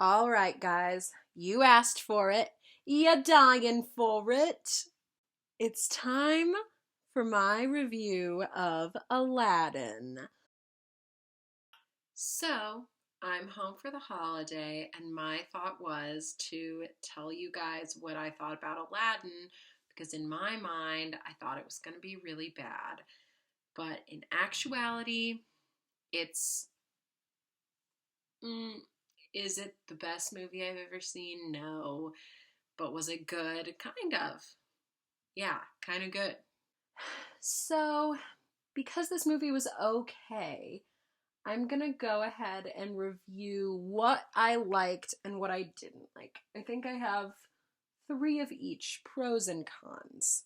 All right, guys, you asked for it. You're dying for it. It's time for my review of Aladdin. So, I'm home for the holiday, and my thought was to tell you guys what I thought about Aladdin because, in my mind, I thought it was going to be really bad. But in actuality, it's mm, is it the best movie I've ever seen? No. But was it good? Kind of. Yeah, kind of good. So, because this movie was okay, I'm gonna go ahead and review what I liked and what I didn't like. I think I have three of each, pros and cons.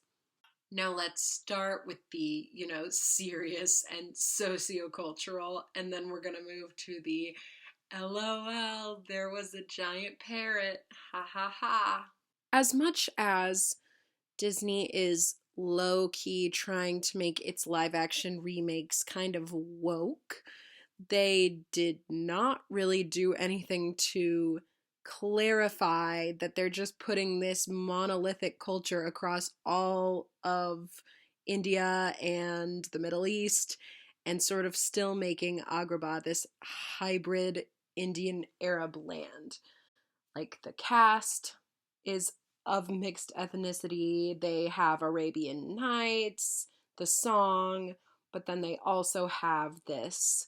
Now let's start with the, serious and sociocultural, and then we're gonna move to the LOL, there was a giant parrot. Ha ha ha. As much as Disney is low key trying to make its live action remakes kind of woke, they did not really do anything to clarify that they're just putting this monolithic culture across all of India and the Middle East and sort of still making Agrabah this hybrid Indian Arab land. Like the cast is of mixed ethnicity. They have Arabian Nights, the song, but then they also have this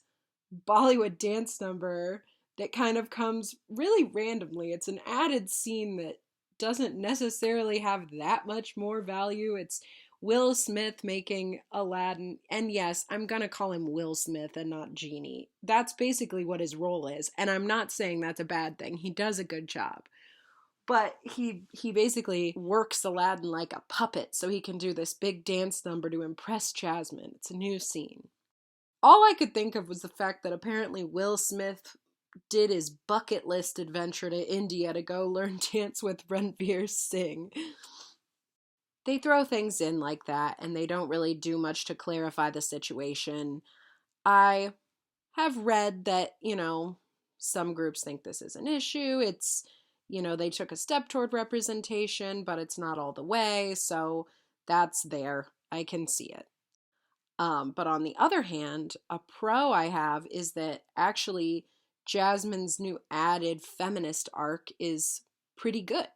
Bollywood dance number that kind of comes really randomly. It's an added scene that doesn't necessarily have that much more value. It's Will Smith making Aladdin, and yes, I'm gonna call him Will Smith and not Genie. That's basically what his role is, and I'm not saying that's a bad thing. He does a good job. But he basically works Aladdin like a puppet so he can do this big dance number to impress Jasmine. It's a new scene. All I could think of was the fact that apparently Will Smith did his bucket list adventure to India to go learn dance with Ranveer Singh. They throw things in like that and they don't really do much to clarify the situation. I have read that, some groups think this is an issue. It's, they took a step toward representation, but it's not all the way. So that's there. I can see it. But on the other hand, a pro I have is that actually Jasmine's new added feminist arc is pretty good.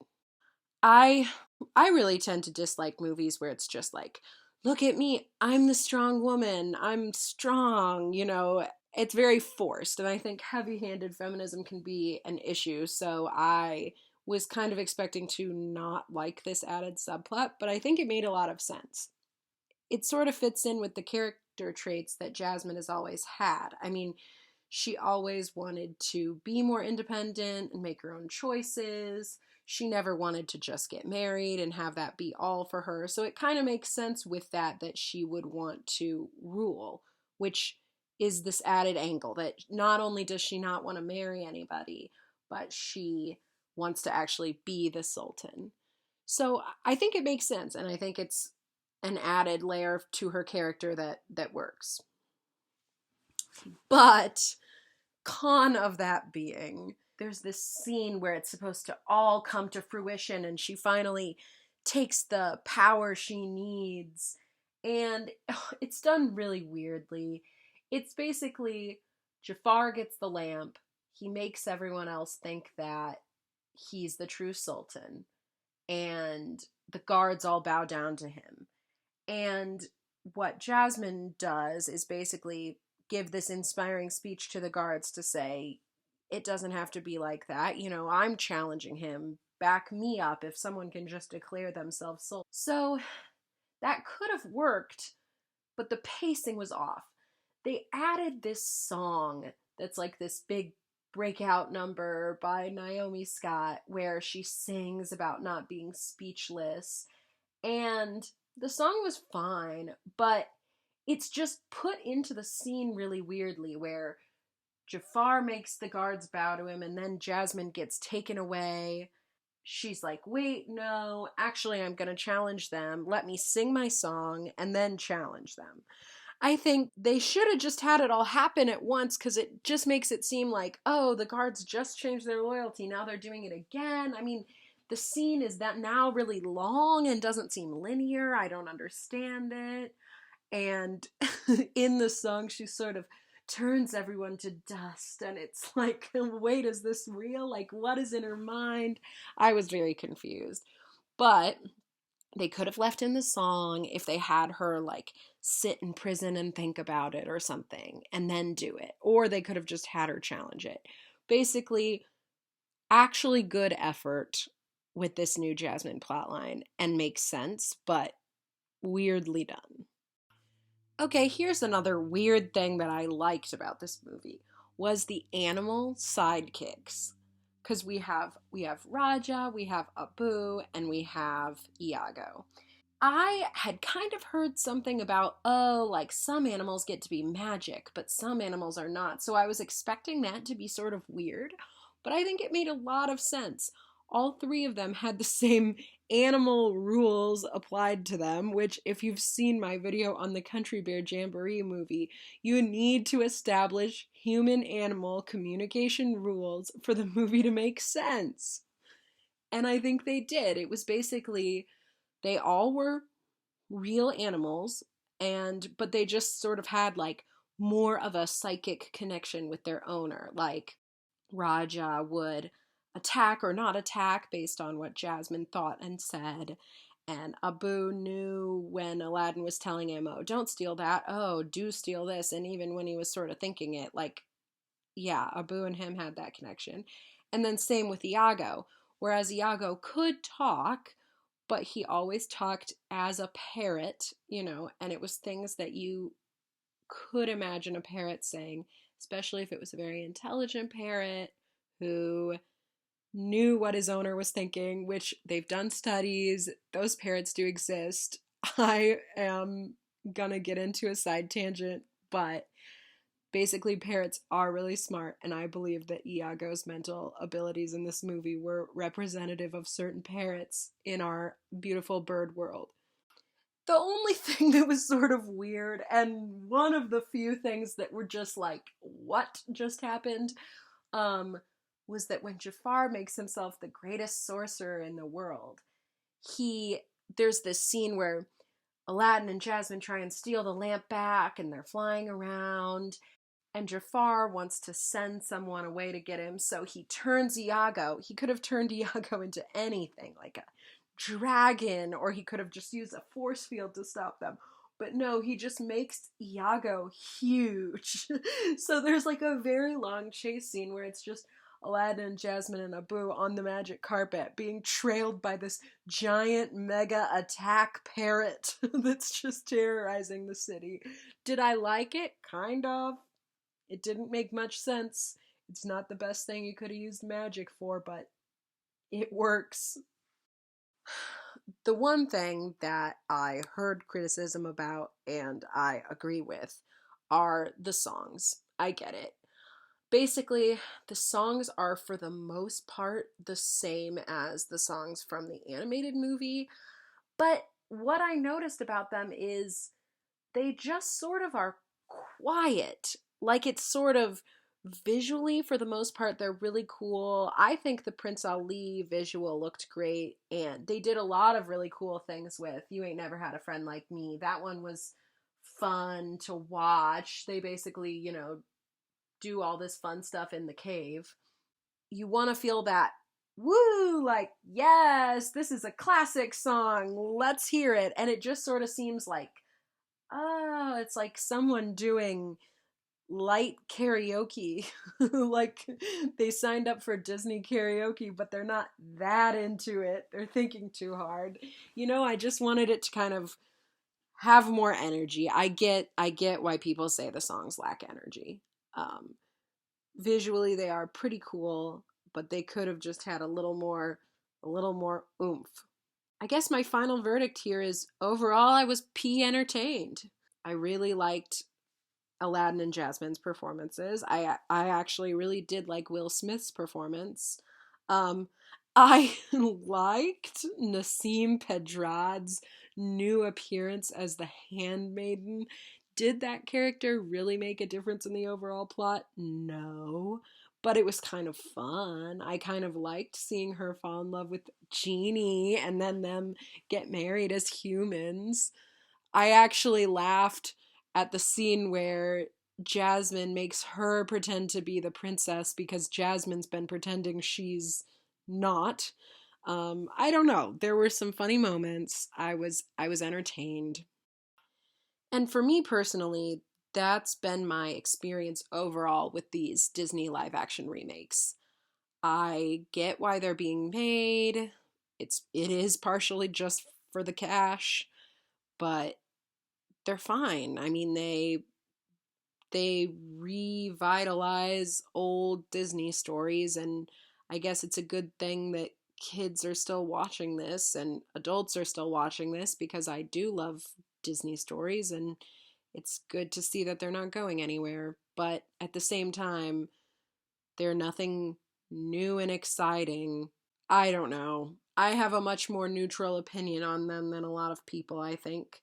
I I really tend to dislike movies where it's just like, look at me, I'm the strong woman, I'm strong, it's very forced, and I think heavy-handed feminism can be an issue. So I was kind of expecting to not like this added subplot, but I think it made a lot of sense. It sort of fits in with the character traits that Jasmine has always had. I mean, she always wanted to be more independent and make her own choices. She never wanted to just get married and have that be all for her. So it kind of makes sense with that she would want to rule, which is this added angle that not only does she not want to marry anybody, but she wants to actually be the sultan. So I think it makes sense, and I think it's an added layer to her character that works. But con of that being, there's this scene where it's supposed to all come to fruition and she finally takes the power she needs, and it's done really weirdly. It's basically Jafar gets the lamp, he makes everyone else think that he's the true sultan, and the guards all bow down to him. And what Jasmine does is basically give this inspiring speech to the guards to say, it doesn't have to be like that. I'm challenging him. Back me up if someone can just declare themselves soul. So that could have worked, but the pacing was off. They added this song that's like this big breakout number by Naomi Scott where she sings about not being speechless. And the song was fine, but it's just put into the scene really weirdly where Jafar makes the guards bow to him and then Jasmine gets taken away. She's like, wait, no, actually, I'm going to challenge them. Let me sing my song and then challenge them. I think they should have just had it all happen at once because it just makes it seem like, oh, the guards just changed their loyalty. Now they're doing it again. I mean, the scene is that now really long and doesn't seem linear. I don't understand it. And in the song, she sort of turns everyone to dust. And it's like, wait, is this real? Like, what is in her mind? I was very confused. But they could have left in the song if they had her like sit in prison and think about it or something and then do it. Or they could have just had her challenge it. Basically, actually good effort with this new Jasmine plotline and makes sense, but weirdly done. Okay, here's another weird thing that I liked about this movie was the animal sidekicks. Cuz we have Raja, we have Abu, and we have Iago. I had kind of heard something about, oh, like some animals get to be magic, but some animals are not. So I was expecting that to be sort of weird, but I think it made a lot of sense. All three of them had the same animal rules applied to them, which, if you've seen my video on the Country Bear Jamboree movie, you need to establish human animal communication rules for the movie to make sense. And I think they did. It was basically they all were real animals but they just sort of had like more of a psychic connection with their owner. Like Raja would attack or not attack based on what Jasmine thought and said. And Abu knew when Aladdin was telling him, oh, don't steal that. Oh, do steal this. And even when he was sort of thinking it, like, yeah, Abu and him had that connection. And then same with Iago. Whereas Iago could talk, but he always talked as a parrot, and it was things that you could imagine a parrot saying, especially if it was a very intelligent parrot who knew what his owner was thinking, which they've done studies. Those parrots do exist. I am gonna get into a side tangent, but basically parrots are really smart, and I believe that Iago's mental abilities in this movie were representative of certain parrots in our beautiful bird world. The only thing that was sort of weird, and one of the few things that were just like, what just happened, um, was that when Jafar makes himself the greatest sorcerer in the world, he there's this scene where Aladdin and Jasmine try and steal the lamp back, and they're flying around, and Jafar wants to send someone away to get him, so he turns Iago. He could have turned Iago into anything, like a dragon, or he could have just used a force field to stop them. But no, he just makes Iago huge. So there's like a very long chase scene where it's just Aladdin, Jasmine, and Abu on the magic carpet being trailed by this giant mega attack parrot that's just terrorizing the city. Did I like it? Kind of. It didn't make much sense. It's not the best thing you could have used magic for, but it works. The one thing that I heard criticism about and I agree with are the songs. I get it. Basically, the songs are for the most part the same as the songs from the animated movie, but what I noticed about them is they just sort of are quiet. Like it's sort of visually, for the most part, they're really cool. I think the Prince Ali visual looked great, and they did a lot of really cool things with You Ain't Never Had a Friend Like Me. That one was fun to watch. They basically, do all this fun stuff in the cave. You want to feel that woo, like, yes, this is a classic song. Let's hear it. And it just sort of seems like, oh, it's like someone doing light karaoke. Like they signed up for Disney karaoke, but they're not that into it. They're thinking too hard. I just wanted it to kind of have more energy. I get why people say the songs lack energy. Visually they are pretty cool, but they could have just had a little more oomph. I guess my final verdict here is overall I was entertained. I really liked Aladdin and Jasmine's performances. I actually really did like Will Smith's performance. Um, I liked Nassim Pedrad's new appearance as the handmaiden. Did that character really make a difference in the overall plot? No. But it was kind of fun. I kind of liked seeing her fall in love with Genie and then them get married as humans. I actually laughed at the scene where Jasmine makes her pretend to be the princess because Jasmine's been pretending she's not. I don't know. There were some funny moments. I was entertained. And for me personally, that's been my experience overall with these Disney live action remakes. I get why they're being made. It is partially just for the cash, but they're fine. I mean, they revitalize old Disney stories, and I guess it's a good thing that kids are still watching this and adults are still watching this because I do love Disney stories, and it's good to see that they're not going anywhere. But at the same time, they're nothing new and exciting. I don't know. I have a much more neutral opinion on them than a lot of people, I think.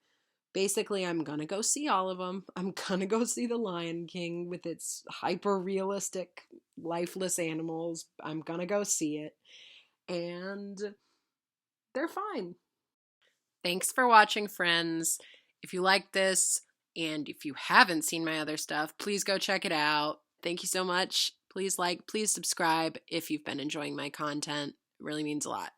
Basically, I'm gonna go see all of them. I'm gonna go see The Lion King with its hyper realistic, lifeless animals. I'm gonna go see it. And they're fine. Thanks for watching, friends. If you like this, and if you haven't seen my other stuff, please go check it out. Thank you so much. Please like, please subscribe if you've been enjoying my content. It really means a lot.